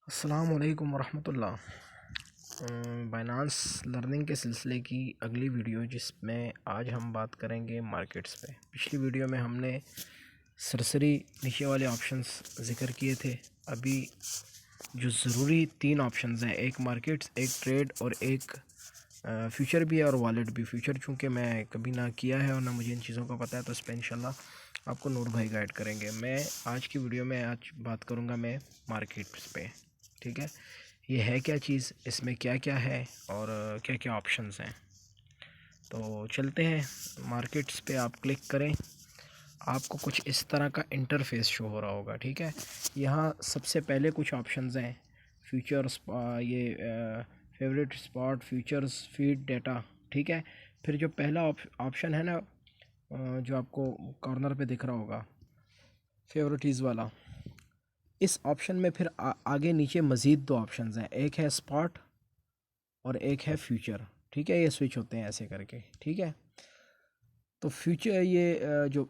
अस्सलाम वालेकुम वरहमतुल्लाह। Binance learning के सिलसिले की अगली वीडियो जिसमें आज हम बात करेंगे मार्केट्स पे। पिछली वीडियो में हमने सरसरी नीचे वाले ऑप्शंस ज़िक्र किए थे। अभी जो ज़रूरी तीन ऑप्शंस हैं, एक मार्केट्स, एक ट्रेड और एक फ्यूचर भी है और वॉलेट भी। फ्यूचर चूँकि मैं कभी ना किया है और ना मुझे इन चीज़ों का पता है, तो इस पर इंशाल्लाह आपको नूर भाई गाइड करेंगे। मैं आज की वीडियो में आज बात करूँगा मैं मार्केट्स पे। ठीक है, ये है क्या चीज़, इसमें क्या क्या है और क्या क्या ऑप्शंस हैं। तो चलते हैं मार्केट्स पे। आप क्लिक करें, आपको कुछ इस तरह का इंटरफेस शो हो रहा होगा। ठीक है, यहाँ सबसे पहले कुछ ऑप्शंस हैं, फ्यूचर्स, ये favourite spot, futures, feed data. ठीक है, फिर जो पहला ऑप्शन है ना, जो आपको कॉर्नर पे दिख रहा होगा, फेवरेटीज़ वाला, इस ऑप्शन में फिर आगे नीचे मज़ीद दो ऑप्शंस हैं, एक है स्पॉट और एक है फ्यूचर। ठीक है, ये स्विच होते हैं ऐसे करके। ठीक है, तो फ्यूचर ये जो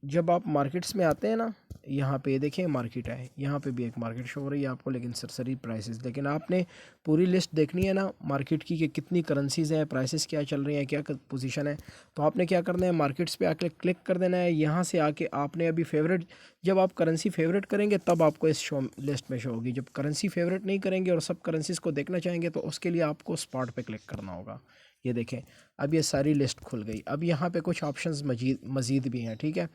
जब आप मार्केट्स में आते हैं ना, यहाँ पे देखिए मार्केट है, यहाँ पे भी एक मार्केट शो हो रही है आपको, लेकिन सरसरी प्राइसेस। लेकिन आपने पूरी लिस्ट देखनी है ना मार्केट की, कि कितनी करेंसीज़ हैं, प्राइसेस क्या चल रही हैं, क्या पोजीशन है। तो आपने क्या करना है, मार्केट्स पे आके क्लिक कर देना है। यहाँ से आके आपने अभी फेवरेट, जब आप करेंसी फेवरेट करेंगे तब आपको इस शो लिस्ट में शो होगी। जब करेंसी फेवरेट नहीं करेंगे और सब करेंसीज़ को देखना चाहेंगे तो उसके लिए आपको स्पॉट पे क्लिक करना होगा। ये देखें, अब ये सारी लिस्ट खुल गई। अब यहाँ पे कुछ ऑप्शंस मज़ीद भी हैं। ठीक है,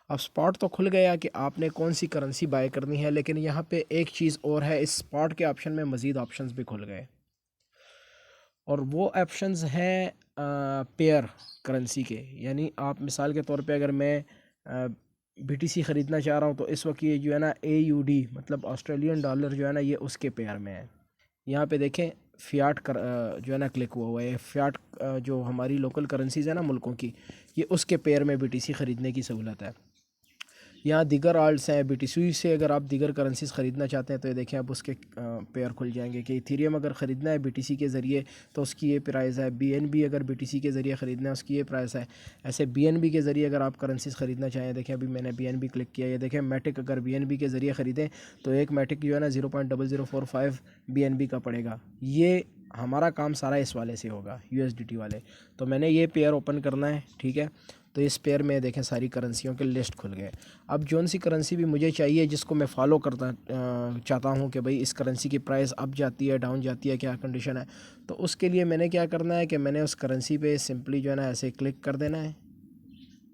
अब स्पॉट तो खुल गया कि आपने कौन सी करेंसी बाय करनी है, लेकिन यहाँ पे एक चीज़ और है, इस स्पॉट के ऑप्शन में मज़ीद ऑप्शंस भी खुल गए, और वो ऑप्शंस हैं पेयर करेंसी के। यानी आप मिसाल के तौर पे, अगर मैं BTC ख़रीदना चाह रहा हूँ, तो इस वक्त ये जो है ना AUD, मतलब ऑस्ट्रेलियन डॉलर जो है ना, ये उसके पेयर में है। यहाँ पे देखें फ़ियाट कर जो है ना क्लिक हुआ है। फ़ियाट जो हमारी लोकल करेंसीज़ है ना मुल्कों की, ये उसके पेयर में BTC ख़रीदने की सहूलत है। यहाँ दीगर आल्ट्स हैं, BTC से अगर आप दीगर करेंसीज़ ख़रीदना चाहते हैं तो ये देखें अब उसके पेयर खुल जाएंगे, कि इथीरियम अगर ख़रीदना है BTC के ज़रिए तो उसकी ये प्राइस है। BNB अगर BTC के ज़रिए ख़रीदना है उसकी ये प्राइस है। ऐसे BNB के ज़रिए अगर आप करेंसीज़ ख़रीदना चाहें, देखें अभी मैंने BNB क्लिक किया, ये देखें मैटिक अगर BNB के ज़रिए ख़रीदें तो एक मैटिक जो है ना 0.0045 BNB का पड़ेगा। ये हमारा काम सारा इस वाले से होगा, USDT वाले। तो मैंने ये पेयर ओपन करना है। ठीक है, तो इस पेयर में देखें सारी करेंसियों के लिस्ट खुल गए। अब जौन सी करेंसी भी मुझे चाहिए, जिसको मैं फॉलो करना चाहता हूँ कि भाई इस करेंसी की प्राइस अप जाती है, डाउन जाती है, क्या कंडीशन है, तो उसके लिए मैंने क्या करना है कि मैंने उस करेंसी पे सिंपली जो है ना ऐसे क्लिक कर देना है,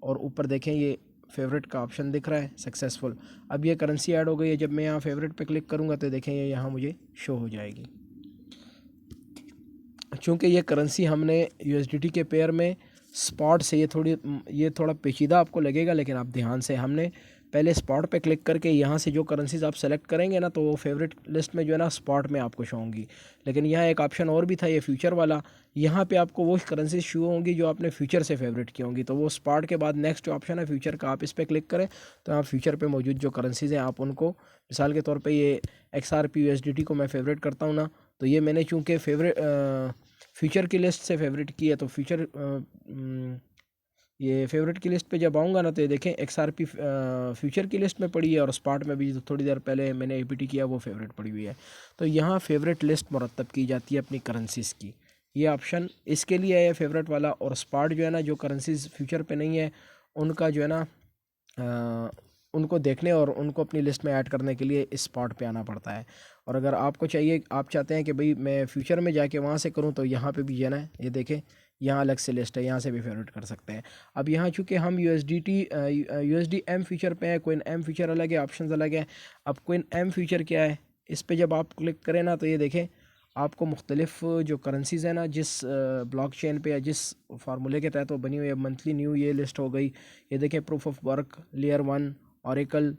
और ऊपर देखें ये फेवरेट का ऑप्शन दिख रहा है, सक्सेसफुल। अब ये करेंसी ऐड हो गई है। जब मैं यहाँ फेवरेट पे क्लिक करूँगा तो देखें ये यहाँ मुझे शो हो जाएगी। चूँकि ये करेंसी हमने USDT के पेयर में स्पॉट से, ये थोड़ा पेचीदा आपको लगेगा, लेकिन आप ध्यान से, हमने पहले स्पॉट पे क्लिक करके यहाँ से जो करेंसीज आप सेलेक्ट करेंगे ना, तो वो फेवरेट लिस्ट में जो है ना स्पॉट में आपको शो होंगी। लेकिन यहाँ एक ऑप्शन और भी था, ये फ्यूचर वाला। यहाँ पे आपको वो करेंसीज शो होंगी जो आपने फ्यूचर से फेवरेट की होंगी। तो वो स्पॉट के बाद नेक्स्ट ऑप्शन है फ्यूचर का, आप इस पर क्लिक करें तो आप फ्यूचर पर मौजूद जो करेंसीज़ हैं आप उनको, मिसाल के तौर पर ये XRP USDT को मैं फेवरेट करता हूँ ना, तो ये मैंने चूँकि फ्यूचर की लिस्ट से फेवरेट की है, तो ये फेवरेट की लिस्ट पे जब आऊँगा ना, तो ये देखें XRP फ्यूचर की लिस्ट में पड़ी है, और स्पॉट में भी थोड़ी देर पहले मैंने APT किया वो फेवरेट पड़ी हुई है। तो यहाँ फेवरेट लिस्ट मुरतब की जाती है अपनी करेंसीज़ की। ये ऑप्शन इसके लिए है फेवरेट वाला। और स्पॉट जो है ना, जो करेंसीज़ फ्यूचर पे नहीं है उनका जो है ना उनको देखने और उनको अपनी लिस्ट में ऐड करने के लिए इस स्पॉट पे आना पड़ता है। और अगर आपको चाहिए, आप चाहते हैं कि भाई मैं फ्यूचर में जाके वहाँ से करूँ, तो यहाँ पे भी जाना है। ये देखें यहाँ अलग से लिस्ट है, यहाँ से भी फेवरेट कर सकते हैं। अब यहाँ चूँकि हम USDM फ्यूचर पे हैं, कोइन M फ्यूचर अलग है, ऑप्शन अलग है। अब कोइन M फ्यूचर क्या है, इस पर जब आप क्लिक करें ना, तो ये देखें आपको मुख्तलिफ जो करेंसीज़ है ना, जिस ब्लॉकचेन पे या जिस फार्मूले के तहत वो बनी हुई है, मंथली न्यू ये लिस्ट हो गई। ये देखें proof of work, layer 1, oracle,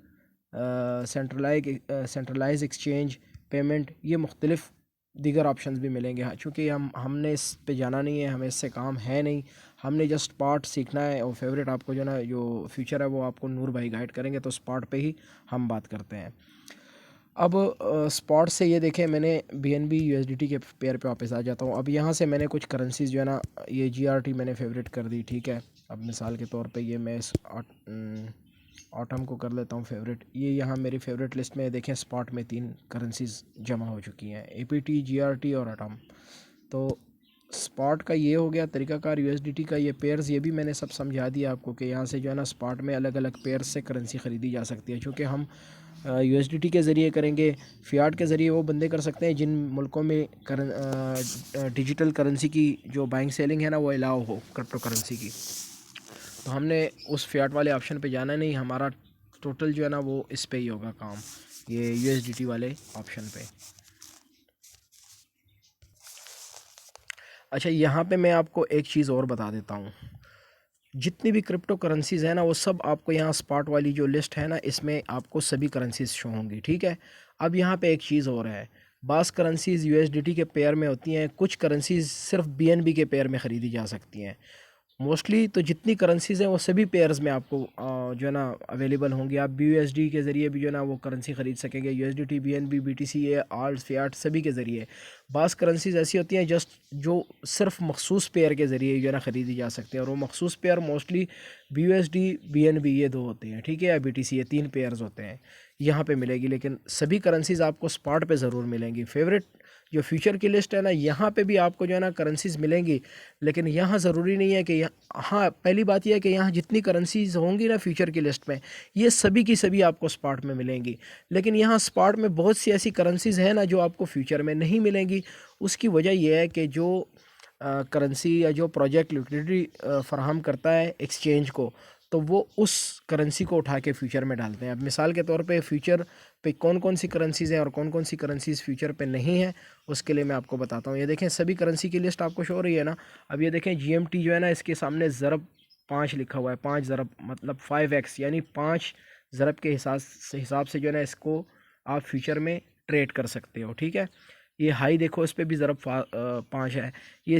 centralize exchange, payment, ये मुख्तलिफ दीगर ऑप्शंस भी मिलेंगे। हाँ, चूँकि हमने इस पे जाना नहीं है, हमें इससे काम है नहीं, हमने जस्ट स्पॉट सीखना है। और फेवरेट आपको जो ना जो फ्यूचर है वो आपको नूर भाई गाइड करेंगे, तो स्पॉट पे ही हम बात करते हैं। अब स्पॉट से ये देखें मैंने BNB USDT के पेयर पे वापस आ जाता हूँ। अब यहाँ से मैंने कुछ करेंसीज जो है ना, ये GRT मैंने फेवरेट कर दी। ठीक है, अब मिसाल के तौर पे ये मैं ऑटम को कर लेता हूँ फेवरेट। ये यहाँ मेरी फेवरेट लिस्ट में देखें स्पॉट में 3 करेंसीज जमा हो चुकी हैं, एपीटी, जीआरटी और ऑटम। तो स्पॉट का ये हो गया तरीकाकार, यूएसडीटी का ये पेयर्स ये भी मैंने सब समझा दिया आपको कि यहाँ से जो है ना स्पॉट में अलग अलग पेयर्स से करेंसी ख़रीदी जा सकती है। चूँकि हम यूएसडीटी के ज़रिए करेंगे, फ़ियाट के ज़रिए वो बंदे कर सकते हैं जिन मुल्कों में डिजिटल करेंसी की जो बाइंग सेलिंग है ना वो अलाउ हो क्रिप्टो करेंसी की। तो हमने उस फ़ियाट वाले ऑप्शन पे जाना नहीं, हमारा टोटल जो है ना वो इस पे ही होगा काम, ये यूएसडीटी वाले ऑप्शन पे। अच्छा, यहाँ पे मैं आपको एक चीज़ और बता देता हूँ, जितनी भी क्रिप्टो करेंसीज़ है ना वो सब आपको यहाँ स्पॉट वाली जो लिस्ट है ना इसमें आपको सभी करेंसीज शो होंगी, ठीक है। अब यहाँ पे एक चीज़ और है, बास करेंसीज़ यूएसडीटी के पेयर में होती हैं, कुछ करेंसीज़ सिर्फ बीएनबी के पेयर में ख़रीदी जा सकती हैं। मोस्टली तो जितनी करेंसीज़ हैं वो सभी पेयर्स में आपको जो है ना अवेलेबल होंगी। आप BUSD के ज़रिए भी जो है ना वो करेंसी ख़रीद सकेंगे, USDT, BNB, BTC, ये आल्ट, फियाट सभी के ज़रिए। बास करेंसीज़ ऐसी होती हैं जस्ट जो सिर्फ मखसूस पेयर के ज़रिए जो है ना ख़रीदी जा सकते हैं, और वो मखसूस पेयर मोस्टली BUSD, BNB ये 2 होते हैं, ठीक है, या BTC ये 3 पेयर्स होते हैं यहाँ पे मिलेगी। लेकिन सभी करेंसीज़ आपको स्पॉट पे ज़रूर मिलेंगी। फेवरेट जो फ्यूचर की लिस्ट है ना यहाँ पे भी आपको जो है ना करेंसीज़ मिलेंगी, लेकिन यहाँ ज़रूरी नहीं है कि हाँ, पहली बात यह है कि यहाँ जितनी करेंसीज़ होंगी ना फ्यूचर की लिस्ट में ये सभी की सभी आपको स्पॉट में मिलेंगी। लेकिन यहाँ स्पॉट में बहुत सी ऐसी करेंसीज़ हैं ना जो आपको फ्यूचर में नहीं मिलेंगी। उसकी वजह यह है कि जो करेंसी या जो प्रोजेक्ट लिक्विडिटी फ़राहम करता है एक्सचेंज को, तो वो उस करेंसी को उठा के फ्यूचर में डालते हैं। अब मिसाल के तौर पे फ्यूचर पे कौन कौन सी करेंसीज़ हैं और कौन कौन सी करेंसीज़ फ्यूचर पे नहीं है, उसके लिए मैं आपको बताता हूँ। ये देखें सभी करेंसी की लिस्ट आपको शो हो रही है ना। अब ये देखें GMT जो है ना इसके सामने ज़रब 5 लिखा हुआ है, 5 ज़रब मतलब 5x, यानी 5 ज़रब के हिसाब से जो है ना इसको आप फ्यूचर में ट्रेड कर सकते हो, ठीक है। ये हाई देखो इस पर भी ज़रब 5 है। ये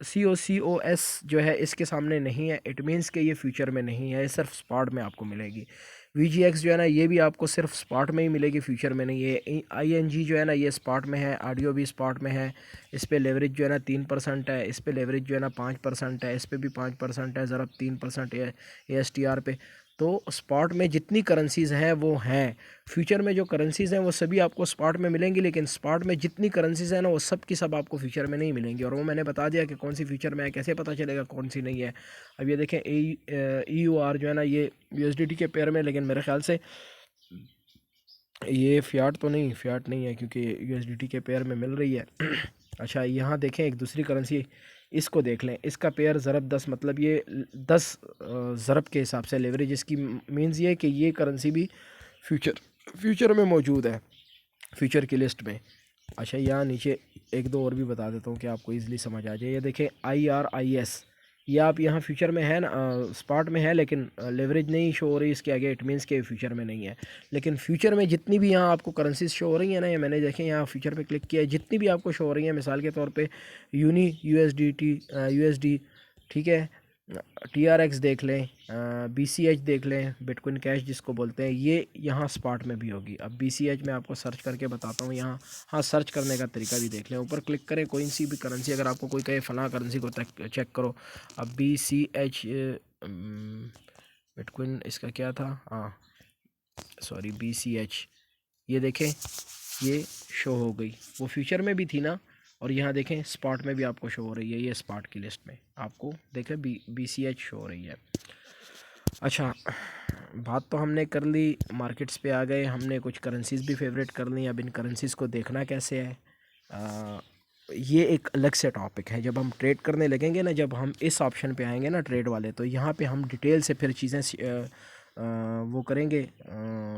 COCOS जो है इसके सामने नहीं है, इट मीन्स कि ये फ्यूचर में नहीं है, ये सिर्फ स्पॉट में आपको मिलेगी। VGX जो है ना ये भी आपको सिर्फ स्पॉट में ही मिलेगी, फ्यूचर में नहीं है। ING जो है ना ये स्पॉट में है, ऑडियो भी स्पॉट में है। इस पर लेवरेज जो है ना 3% है, इस पर लेवरेज जो है ना 5% है, इस पर भी 5% है, ज़रब 3% है ASTR पे। तो स्पॉट में जितनी करेंसीज़ हैं वो हैं, फ्यूचर में जो करेंसीज़ हैं वो सभी आपको स्पॉट में मिलेंगी, लेकिन स्पॉट में जितनी करेंसीज़ हैं ना वो सब की सब आपको फ्यूचर में नहीं मिलेंगी। और वो मैंने बता दिया कि कौन सी फ्यूचर में है, कैसे पता चलेगा कौन सी नहीं है। अब ये देखें EUR जो है ना ये USDT के पेयर में, लेकिन मेरे ख्याल से ये फ़ियाट नहीं है क्योंकि USDT के पेयर में मिल रही है। अच्छा, यहाँ देखें एक दूसरी करेंसी, इसको देख लें, इसका पेयर ज़रब 10, मतलब ये 10 ज़रब के हिसाब से लेवरेज इसकी मीन्स ये कि ये करेंसी भी फ्यूचर में मौजूद है फ्यूचर की लिस्ट में। अच्छा, यहाँ नीचे एक दो और भी बता देता हूँ कि आपको ईज़िली समझ आ जाए। ये देखें IRIS, ये आप यहाँ फ्यूचर में है ना, स्पॉट में है लेकिन लेवरेज नहीं शो हो रही इसके आगे, इट मीन्स के फ्यूचर में नहीं है। लेकिन फ्यूचर में जितनी भी यहाँ आपको करेंसीज शो हो रही है ना, ये मैंने देखें यहाँ फ्यूचर पे क्लिक किया है, जितनी भी आपको शो हो रही है, मिसाल के तौर पे USD, ठीक है, TRX देख लें, BCH देख लें, बिटकॉइन कैश जिसको बोलते हैं, ये यहाँ स्पॉट में भी होगी। अब BCH मैं आपको सर्च करके बताता हूँ यहाँ। हाँ, सर्च करने का तरीका भी देख लें, ऊपर क्लिक करें, कोई सी भी करेंसी, अगर आपको कोई कहे फ़लाँ करेंसी को चेक करो। अब BCH बिटकॉइन इसका क्या था, हाँ सॉरी BCH, ये देखें ये शो हो गई, वो फ्यूचर में भी थी ना, और यहाँ देखें स्पॉट में भी आपको शो हो रही है, ये स्पॉट की लिस्ट में आपको देखें BCH शो हो रही है। अच्छा, बात तो हमने कर ली, मार्केट्स पे आ गए, हमने कुछ करेंसीज़ भी फेवरेट कर ली। अब इन करेंसीज़ को देखना कैसे है, ये एक अलग से टॉपिक है। जब हम ट्रेड करने लगेंगे ना, जब हम इस ऑप्शन पे आएंगे ना ट्रेड वाले, तो यहाँ पे हम डिटेल से फिर चीज़ें वो करेंगे,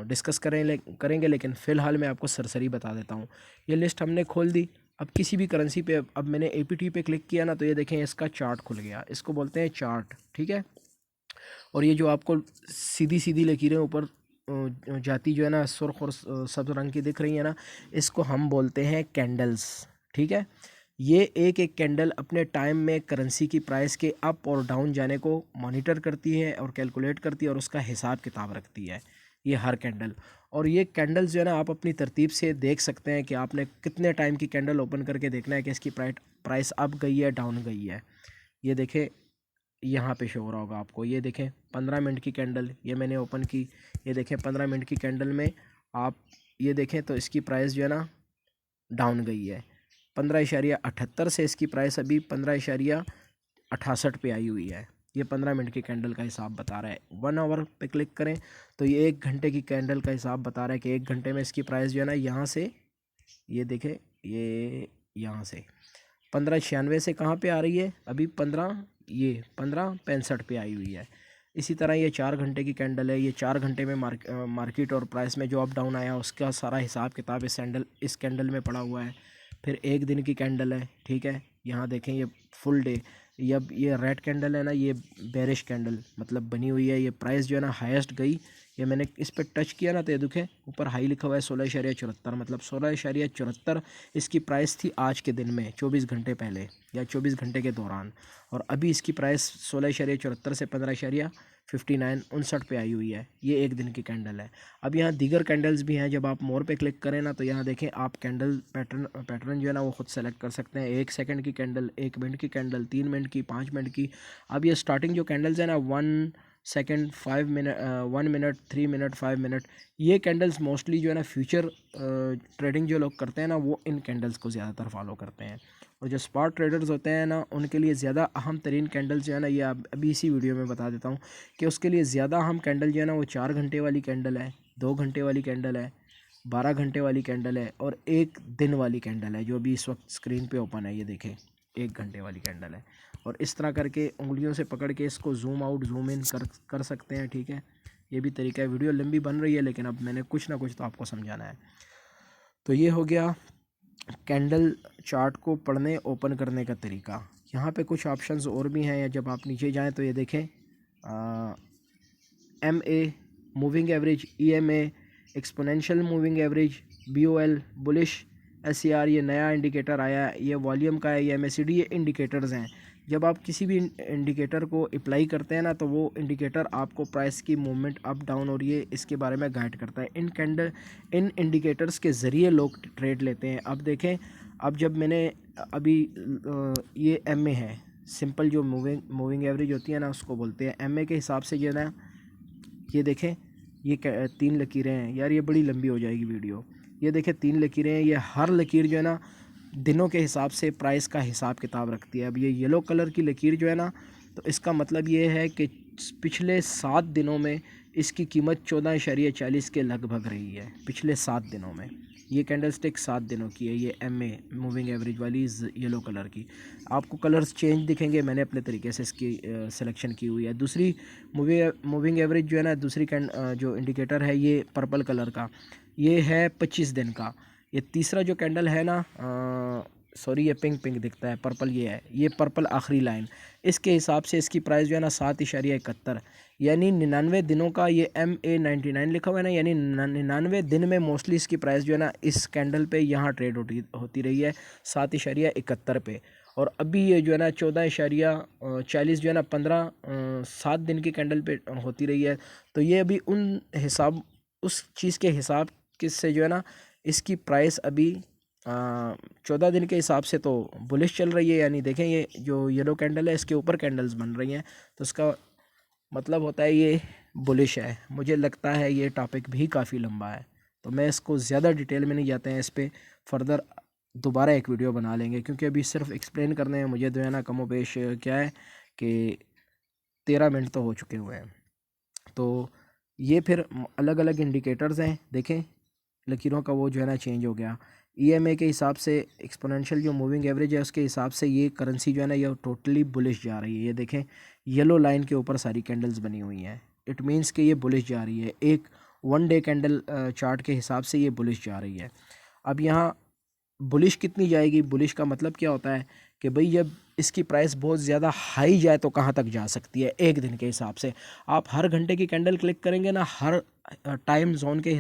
डिस्कस करेंगे। लेकिन फ़िलहाल मैं आपको सरसरी बता देता हूँ। ये लिस्ट हमने खोल दी। अब किसी भी करेंसी पे, अब मैंने APT पे क्लिक किया ना, तो ये देखें इसका चार्ट खुल गया, इसको बोलते हैं चार्ट, ठीक है। और ये जो आपको सीधी सीधी लकीरें ऊपर जाती जो है ना, सुर्ख और सब्ज़ रंग की दिख रही है ना, इसको हम बोलते हैं कैंडल्स, ठीक है। ये एक एक कैंडल अपने टाइम में करेंसी की प्राइस के अप और डाउन जाने को मॉनिटर करती है और कैलकुलेट करती है और उसका हिसाब किताब रखती है, ये हर कैंडल। और ये कैंडल्स जो है ना आप अपनी तरतीब से देख सकते हैं कि आपने कितने टाइम की कैंडल ओपन करके देखना है कि इसकी प्राइस अप गई है डाउन गई है। ये देखें यहाँ पे शो हो रहा होगा आपको। ये देखें 15 मिनट की कैंडल, ये मैंने ओपन की, ये देखें 15 मिनट की कैंडल में आप ये देखें तो इसकी प्राइस जो है ना डाउन गई है 15.78 से। इसकी प्राइस अभी 15.68 पे आई हुई है। ये 15 मिनट की कैंडल का हिसाब बता रहा है। 1 आवर पे क्लिक करें तो ये 1 घंटे की कैंडल का हिसाब बता रहा है कि 1 घंटे में इसकी प्राइस जो है ना यहाँ से ये देखें, ये यहाँ से 15.96 से कहाँ पे आ रही है अभी 15.65 पे आई हुई है। इसी तरह ये 4 घंटे की कैंडल है। ये 4 घंटे में मार्केट और प्राइस में जो अप डाउन आया उसका सारा हिसाब किताब इस कैंडल में पड़ा हुआ है। फिर 1 दिन की कैंडल है, ठीक है। यहाँ देखें ये फुल डे, ये रेड कैंडल है ना, ये बेरिश कैंडल मतलब बनी हुई है। ये प्राइस जो है ना हाईएस्ट गई, ये मैंने इस पर टच किया ना तो ये देखें ऊपर हाई लिखा हुआ है 16.74, मतलब 16.74 इसकी प्राइस थी आज के दिन में 24 घंटे पहले या 24 घंटे के दौरान। और अभी इसकी प्राइस 16.74 से 15.59 पे आई हुई है। ये 1 दिन की कैंडल है। अब यहाँ दीगर कैंडल्स भी हैं। जब आप मोर पे क्लिक करें ना तो यहाँ देखें आप कैंडल पैटर्न जो है ना वो खुद सेलेक्ट कर सकते हैं। 1 सेकंड की कैंडल, 1 मिनट की कैंडल, 3 मिनट की, 5 मिनट की। अब ये स्टार्टिंग जो कैंडल्स है ना 1 second, 5 minute, 1 minute, 3 minute, 5 minute, ये कैंडल्स मोस्टली जो है ना फ्यूचर ट्रेडिंग जो लोग करते हैं ना वो इन कैंडल्स को ज़्यादातर फॉलो करते हैं। और जो स्पॉट ट्रेडर्स होते हैं ना उनके लिए ज़्यादा अहम तरीन कैंडल्स जो है ना, ये अभी इसी वीडियो में बता देता हूँ कि उसके लिए ज़्यादा अहम कैंडल जो है ना वो 4 घंटे वाली कैंडल है, 2 घंटे वाली कैंडल है, 12 घंटे वाली कैंडल है और 1 दिन वाली कैंडल है जो अभी इस वक्त स्क्रीन पे ओपन है। ये देखें 1 घंटे वाली कैंडल है। और इस तरह करके उंगलियों से पकड़ के इसको जूम आउट जूम इन कर सकते हैं, ठीक है। ये भी तरीका है। वीडियो लंबी बन रही है लेकिन अब मैंने कुछ ना कुछ तो आपको समझाना है। तो ये हो गया कैंडल चार्ट को पढ़ने ओपन करने का तरीका। यहाँ पे कुछ ऑप्शंस और भी हैं। या जब आप नीचे जाएं तो ये देखें MA moving average, EMA exponential moving average, BOL bullish, SCR ये नया इंडिकेटर आया है, ये वॉल्यूम का है, ये MACD, ये इंडिकेटर्स हैं। जब आप किसी भी इंडिकेटर को अप्लाई करते हैं ना तो वो इंडिकेटर आपको प्राइस की मूवमेंट अप डाउन और ये इसके बारे में गाइड करता है। इन इंडिकेटर्स के ज़रिए लोग ट्रेड लेते हैं। अब देखें, अब जब मैंने अभी ये MA है, सिंपल जो मूविंग एवरेज होती है ना उसको बोलते हैं। MA के हिसाब से जो है ना ये देखें, ये 3 लकीरें हैं। यार ये बड़ी लंबी हो जाएगी वीडियो। ये देखें 3 लकीरें हैं। ये हर लकीर जो है ना दिनों के हिसाब से प्राइस का हिसाब किताब रखती है। अब ये येलो कलर की लकीर जो है ना तो इसका मतलब ये है कि पिछले 7 दिनों में इसकी कीमत 14.40 के लगभग रही है। पिछले 7 दिनों में ये कैंडल स्टिक 7 दिनों की है। ये MA मूविंग एवरेज वाली येलो कलर की। आपको कलर्स चेंज दिखेंगे, मैंने अपने तरीके से इसकी सिलेक्शन की हुई है। दूसरी मूविंग एवरेज जो है ना, दूसरी जो इंडिकेटर है ये पर्पल कलर का, ये है 25 दिन का। ये तीसरा जो कैंडल है ना सॉरी ये पिंक दिखता है, पर्पल ये है, ये पर्पल आखिरी लाइन, इसके हिसाब से इसकी प्राइस जो है ना 7.71 यानी 99 दिनों का। ये MA 99 लिखा हुआ है ना, यानी 99 दिन में मोस्टली इसकी प्राइस जो है ना इस कैंडल पे यहाँ ट्रेड होती रही है 7.71 पे। और अभी ये जो है ना 14.40 जो है ना 7 दिन की कैंडल पे होती रही है। तो ये अभी उस चीज़ के हिसाब किससे जो है ना इसकी प्राइस अभी 14 दिन के हिसाब से तो बुलिश चल रही है। यानी देखें ये जो येलो कैंडल है इसके ऊपर कैंडल्स बन रही हैं तो इसका मतलब होता है ये बुलिश है। मुझे लगता है ये टॉपिक भी काफ़ी लंबा है तो मैं इसको ज़्यादा डिटेल में नहीं जाते हैं। इस पर फर्दर दोबारा एक वीडियो बना लेंगे क्योंकि अभी सिर्फ एक्सप्लेन करने हैं मुझे जो है ना कमो बेश क्या है कि 13 मिनट तो हो चुके हुए हैं। तो ये फिर अलग अलग इंडिकेटर्स हैं। देखें लकीरों का वो जो है ना चेंज हो गया। EMA के हिसाब से एक्सपोनेंशियल जो मूविंग एवरेज है उसके हिसाब से ये करेंसी जो है ना ये टोटली बुलिश जा रही है। ये देखें येलो लाइन के ऊपर सारी कैंडल्स बनी हुई हैं, इट मीन्स कि ये बुलिश जा रही है। एक 1 डे कैंडल चार्ट के हिसाब से ये बुलिश जा रही है। अब यहाँ बुलिश कितनी जाएगी, बुलिश का मतलब क्या होता है कि भाई जब इसकी प्राइस बहुत ज़्यादा हाई जाए तो कहाँ तक जा सकती है एक दिन के हिसाब से। आप हर घंटे की कैंडल क्लिक करेंगे ना, हर टाइम जोन के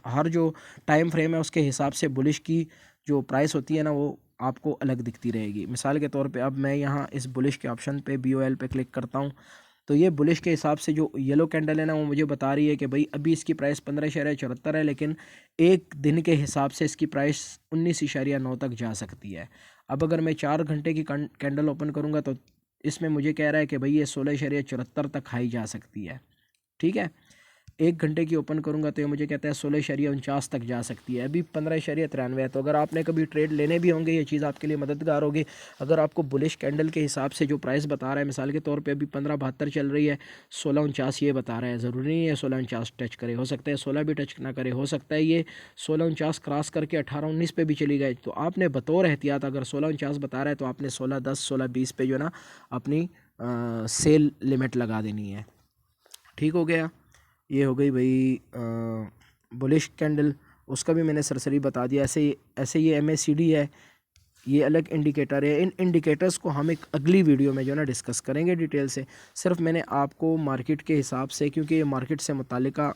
हर जो टाइम फ्रेम है उसके हिसाब से बुलिश की जो प्राइस होती है ना वो आपको अलग दिखती रहेगी। मिसाल के तौर पे अब मैं यहाँ इस बुलिश के ऑप्शन पे BOL पे क्लिक करता हूँ तो ये बुलिश के हिसाब से जो येलो कैंडल है ना वो मुझे बता रही है कि भाई अभी इसकी प्राइस 15.74 है लेकिन एक दिन के हिसाब से इसकी प्राइस 19.9 तक जा सकती है। अब अगर मैं 4 घंटे की कैंडल ओपन करूँगा तो इसमें मुझे कह रहा है कि भाई ये 16.74 तक हाई जा सकती है। ठीक है, 1 घंटे की ओपन करूंगा तो ये मुझे कहता है 16.49 तक जा सकती है, अभी 15.93 है। तो अगर आपने कभी ट्रेड लेने भी होंगे ये चीज़ आपके लिए मददगार होगी। अगर आपको बुलिश कैंडल के हिसाब से जो प्राइस बता रहा है, मिसाल के तौर पे अभी 15.72 चल रही है, 16.49 ये बता रहा है, ज़रूरी नहीं है 16.49 टच करे, हो सकता है 16 भी टच ना करे, हो सकता है ये 16.49 क्रॉस करके 18-19 पे भी चली गई। तो आपने बतौर एहतियात अगर 16.49 बता रहा है तो आपने 16.10 16.20 पे जो ना अपनी सेल लिमिट लगा देनी है। ठीक हो गया, ये हो गई भाई बुलिश कैंडल, उसका भी मैंने सरसरी बता दिया। ऐसे ये MACD है, ये अलग इंडिकेटर है। इन इंडिकेटर्स को हम एक अगली वीडियो में जो है ना डिस्कस करेंगे डिटेल से। सिर्फ मैंने आपको मार्केट के हिसाब से, क्योंकि ये मार्केट से मुतालिका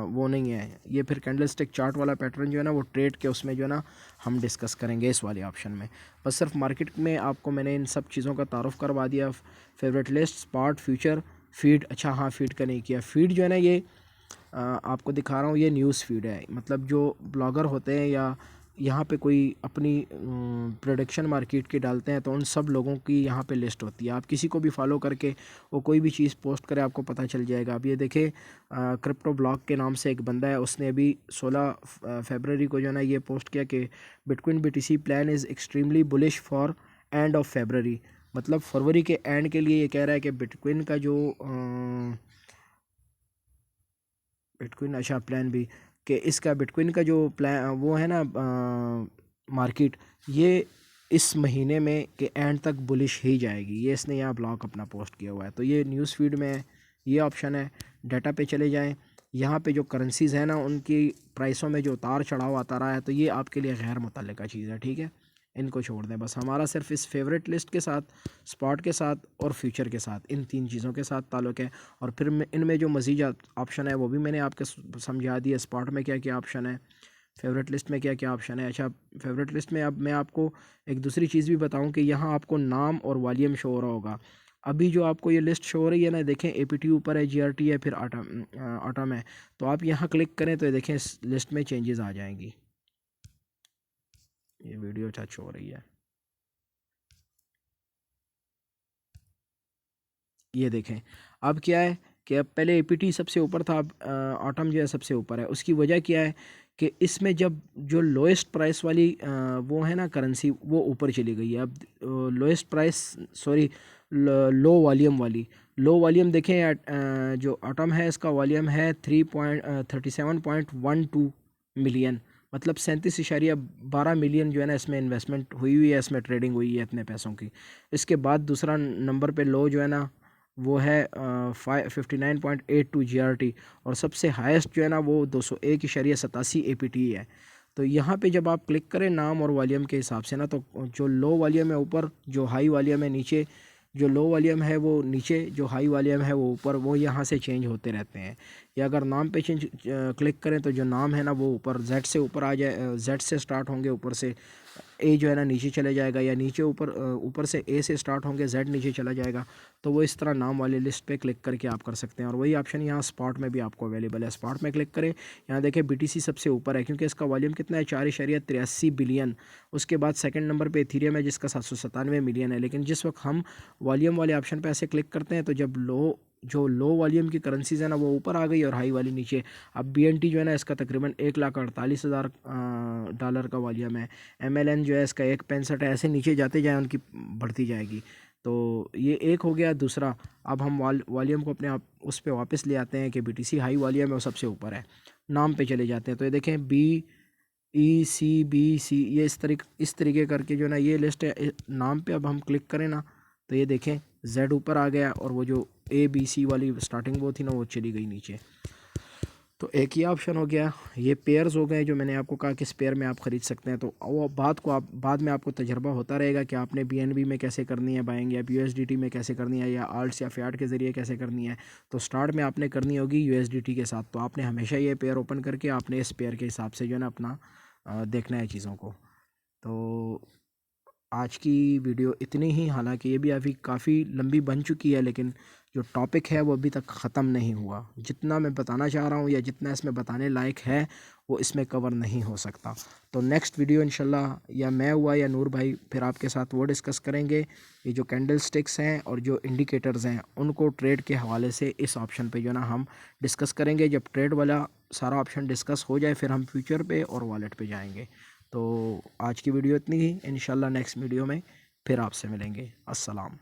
वो नहीं है, ये फिर कैंडल स्टिक चार्ट वाला पैटर्न जो है ना वो ट्रेड के उसमें जो है ना हम डिस्कस करेंगे इस वाले ऑप्शन में। बस सिर्फ मार्केट में आपको मैंने इन सब चीज़ों का तारुफ करवा दिया। Favourite list, spot, future, feed. अच्छा हाँ, फीड का नहीं किया। फीड जो है ना ये आपको दिखा रहा हूँ, ये न्यूज़ फीड है। मतलब जो ब्लॉगर होते हैं या यहाँ पे कोई अपनी प्रोडक्शन मार्केट की डालते हैं तो उन सब लोगों की यहाँ पे लिस्ट होती है। आप किसी को भी फॉलो करके वो कोई भी चीज़ पोस्ट करे आपको पता चल जाएगा। अब ये देखें, क्रिप्टो ब्लॉग के नाम से एक बंदा है, उसने अभी 16 फरवरी को जो है ना ये पोस्ट किया कि bitcoin BTC plan is extremely bullish for end of February. मतलब फरवरी के एंड के लिए ये कह रहा है कि बिटकॉइन का जो बिटकॉइन, अच्छा प्लान भी, कि इसका बिटकॉइन का जो प्लान वो है ना मार्केट, ये इस महीने में के एंड तक बुलिश ही जाएगी। ये इसने यहाँ ब्लॉग अपना पोस्ट किया हुआ है। तो ये न्यूज़ फीड में है, ये ऑप्शन है। डाटा पे चले जाएं, यहाँ पे जो करेंसीज़ है ना उनकी प्राइसों में जो उतार चढ़ाव आता रहा है तो ये आपके लिए गैर मुतल्लिका चीज़ है। ठीक है, इनको छोड़ दें। बस हमारा सिर्फ इस फेवरेट लिस्ट के साथ, स्पॉट के साथ और फ्यूचर के साथ, इन 3 चीज़ों के साथ ताल्लुक़ है। और फिर इनमें जो मज़ीद ऑप्शन है वो भी मैंने आपके समझा दिया। स्पॉट में क्या क्या ऑप्शन है, फेवरेट लिस्ट में क्या क्या ऑप्शन है। अच्छा, फेवरेट लिस्ट में अब मैं आपको एक दूसरी चीज़ भी बताऊं कि यहाँ आपको नाम और वॉल्यूम शो हो रहा होगा। अभी जो आपको ये लिस्ट शो हो रही है ना, देखें APT ऊपर है, GRT है, फिर आटम है। तो आप यहाँ क्लिक करें तो ये देखें इस लिस्ट में चेंजेस आ जाएंगी। ये वीडियो टच हो रही है, ये देखें। अब क्या है कि अब पहले APT सबसे ऊपर था, अब ऑटम जो है सबसे ऊपर है। उसकी वजह क्या है कि इसमें जब जो लोएस्ट प्राइस वाली वो है ना करेंसी, वो ऊपर चली गई है। अब lowest price, sorry, low volume वाली, लो वॉल्यूम देखें जो ऑटम है इसका वॉल्यूम है 37.12 मिलियन। मतलब 37.12 मिलियन जो है ना इसमें इन्वेस्टमेंट हुई हुई है, इसमें ट्रेडिंग हुई है इतने पैसों की। इसके बाद दूसरा नंबर पे लो जो है ना वो है 59.82 GRT। और सबसे हाईएस्ट जो है ना वो 201.87 APT है। तो यहाँ पे जब आप क्लिक करें नाम और वॉल्यूम के हिसाब से ना, तो जो लो वॉल्यूम है ऊपर, जो हाई वॉल्यूम है नीचे, जो लो वॉल्यूम है वो नीचे, जो हाई वॉल्यूम है वो ऊपर, वो यहाँ से चेंज होते रहते हैं। या अगर नाम पे क्लिक करें तो जो नाम है ना वो ऊपर Z से ऊपर आ जाए, Z से स्टार्ट होंगे, ऊपर से A जो है ना नीचे चले जाएगा, या नीचे ऊपर से A से स्टार्ट होंगे, Z नीचे चला जाएगा। तो वो इस तरह नाम वाले लिस्ट पे क्लिक करके आप कर सकते हैं। और वही ऑप्शन यहाँ स्पॉट में भी आपको अवेलेबल है। स्पॉट में क्लिक करें, यहाँ देखें BTC सबसे ऊपर है क्योंकि इसका वॉल्यूम कितना है, 4.83 बिलियन। उसके बाद सेकंड नंबर पे इथीरियम है जिसका 797 मिलियन है। लेकिन जिस वक्त हम वॉल्यूम वाले ऑप्शन पे ऐसे क्लिक करते हैं तो जब जो लो वॉल्यूम की करेंसीज है ना वो ऊपर आ गई और हाई वाली नीचे। अब BNT जो है ना इसका तकरीबन 1,48,000 डॉलर का वॉल्यूम है। MLN जो है इसका 1.65 है। ऐसे नीचे जाते जाए उनकी बढ़ती जाएगी। तो ये एक हो गया। दूसरा, अब हम वॉल्यूम को अपने आप उस पर वापस ले आते हैं कि BTC हाई वॉल्यूम है और सबसे ऊपर है। नाम पे चले जाते हैं तो ये देखें BECBC, ये इस तरीके करके जो ना ये लिस्ट है। नाम पे अब हम क्लिक करें ना तो ये देखें Z ऊपर आ गया और वो जो ABC वाली स्टार्टिंग वो थी ना वो चली गई नीचे। तो एक ही ऑप्शन हो गया। ये पेयर्स हो गए जो मैंने आपको कहा कि इस पेयर में आप ख़रीद सकते हैं। तो वो बाद में आपको तजर्बा होता रहेगा कि आपने BNB में कैसे करनी है बाइंग, या USDT में कैसे करनी है, या आल्ट्स या फियाट के ज़रिए कैसे करनी है। तो स्टार्ट में आपने करनी होगी USDT के साथ। तो आपने हमेशा ये पेयर ओपन करके आपने इस पेयर के हिसाब से जो है ना अपना देखना है चीज़ों को। तो आज की वीडियो इतनी ही, हालांकि ये भी अभी काफ़ी लंबी बन चुकी है, लेकिन जो टॉपिक है वो अभी तक ख़त्म नहीं हुआ। जितना मैं बताना चाह रहा हूँ या जितना इसमें बताने लायक है वो इसमें कवर नहीं हो सकता। तो नेक्स्ट वीडियो इंशाल्लाह या मैं हुआ या नूर भाई फिर आपके साथ वो डिस्कस करेंगे, ये जो कैंडल स्टिक्स हैं और जो इंडिकेटर्स हैं उनको ट्रेड के हवाले से इस ऑप्शन पे जो ना हम डिस्कस करेंगे। जब ट्रेड वाला सारा ऑप्शन डिस्कस हो जाए फिर हम फ्यूचर पे और वॉलेट पे जाएंगे। तो आज की वीडियो इतनी ही, इंशाल्लाह नेक्स्ट वीडियो में फिर आपसे मिलेंगे। अस्सलाम।